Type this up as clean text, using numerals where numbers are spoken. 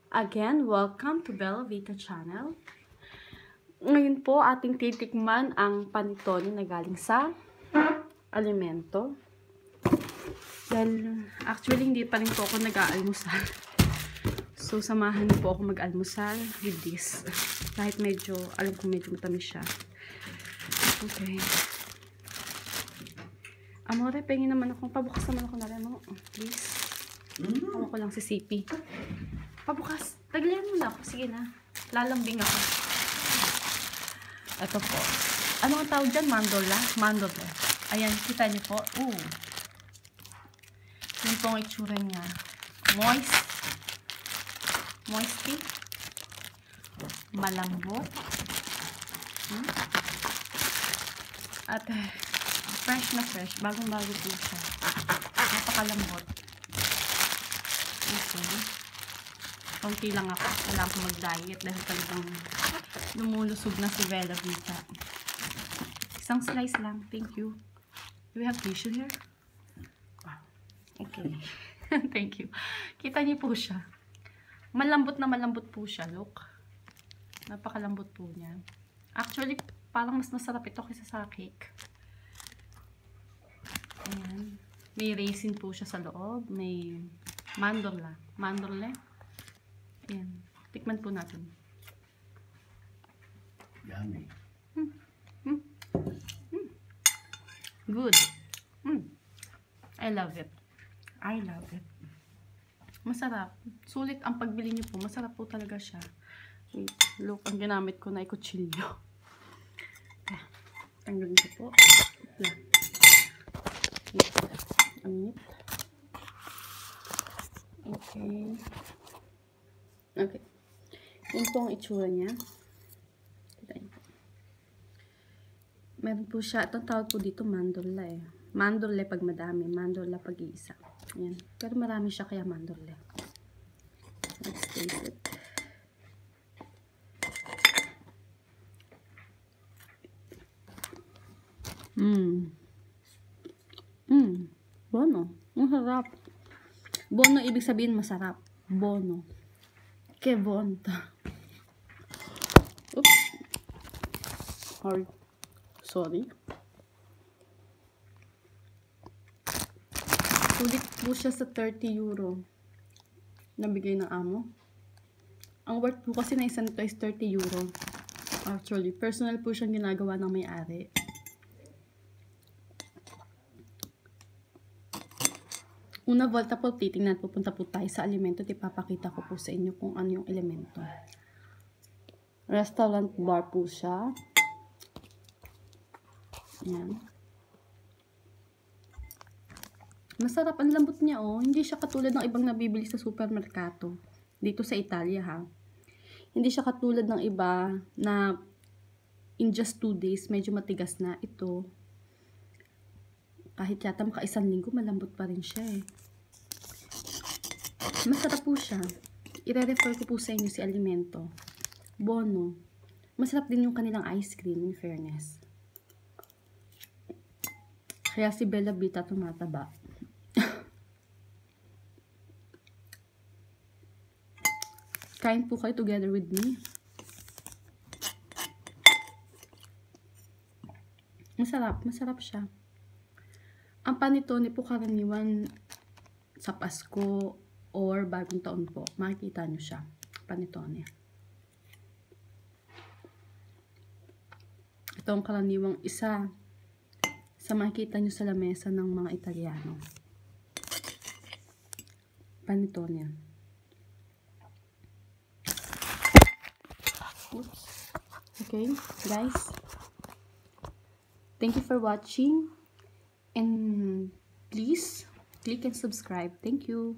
Again, welcome to Bella Vita channel. Ngayon po, ating titikman ang panitone na galing sa alimento. Dahil, actually, hindi pa rin po ako nag-aalmusal. So, samahan niyo po ako mag-almusal with this. Kahit medyo, alam ko medyo matamis siya. Okay. Amore, pengin naman ako. Pabukas naman ako na rin, no? Please. Ako lang si CP. Pabukas. Taglihan mo na ako. Sige na. Lalambing ako. Ito po. Ano ang tawag dyan? Mandola? Mandola. Ayan. Kita niyo po. Ooh. Yun po ang itsura niya. Moist. Moisty. Malambot. At fresh na fresh. Bagong-bago po siya. Napakalambot. Okay. Konti lang ako. Wala akong mag-diet dahil talagang lumulusog na si Bella Vita. Isang slice lang. Thank you. Do we have tissue here? Wow. Okay. Thank you. Kita niyo po siya. Malambot na malambot po siya. Look. Napakalambot po niya. Actually, parang mas masarap ito kaysa sa cake. Ayan. May raisin po siya sa loob. May mandola. Mandorle. Ayan. Tikman po natin. Yummy. Good. I love it. I love it. Masarap. Sulit ang pagbili niyo po. Masarap po talaga siya. Wait, look, ang ginamit ko na ikutsilyo. Tanggalin ko po. Okay. Okay. Yun po ang itsura niya. Meron po siya. Itong tawag po dito mandorla eh. Mandorle pag madami. Mandorla pag iisa. Ayan. Pero marami siya kaya mandorle. Let's taste it. Bono. Ang harap. Bono ibig sabihin masarap. Bono. Que bonta. Oops. Sorry. Sulit po siya sa 30 euro. Nabigay ng amo. Ang worth po kasi na isa nito is 30 euro. Actually, personal po siyang ginagawa ng may-ari. Una volta po, titingnan, pupunta po tayo sa alimento at ipapakita ko po sa inyo kung ano yung elemento. Restaurant bar po siya. Ayan. Masarap, ang lambot niya oh. Hindi siya katulad ng ibang nabibili sa supermerkado. Dito sa Italia ha. Hindi siya katulad ng iba na in just 2 days, medyo matigas na. Ito, kahit yata maka 1 linggo, malambot pa rin siya eh. Masarap po siya. I-refer ko po sa inyo si Alimento. Bono. Masarap din yung kanilang ice cream, in fairness. Kaya si Bella Vita tumataba. Kain po kayo together with me. Masarap. Masarap siya. Ang panitone po karaniwan sa Pasko or bagong taon po. Makikita nyo siya. Panitone. Ito ang karaniwang isa sa makikita nyo sa lamesa ng mga Italiano. Panitone. Oops. Okay, guys. Thank you for watching. And please click and subscribe. Thank you.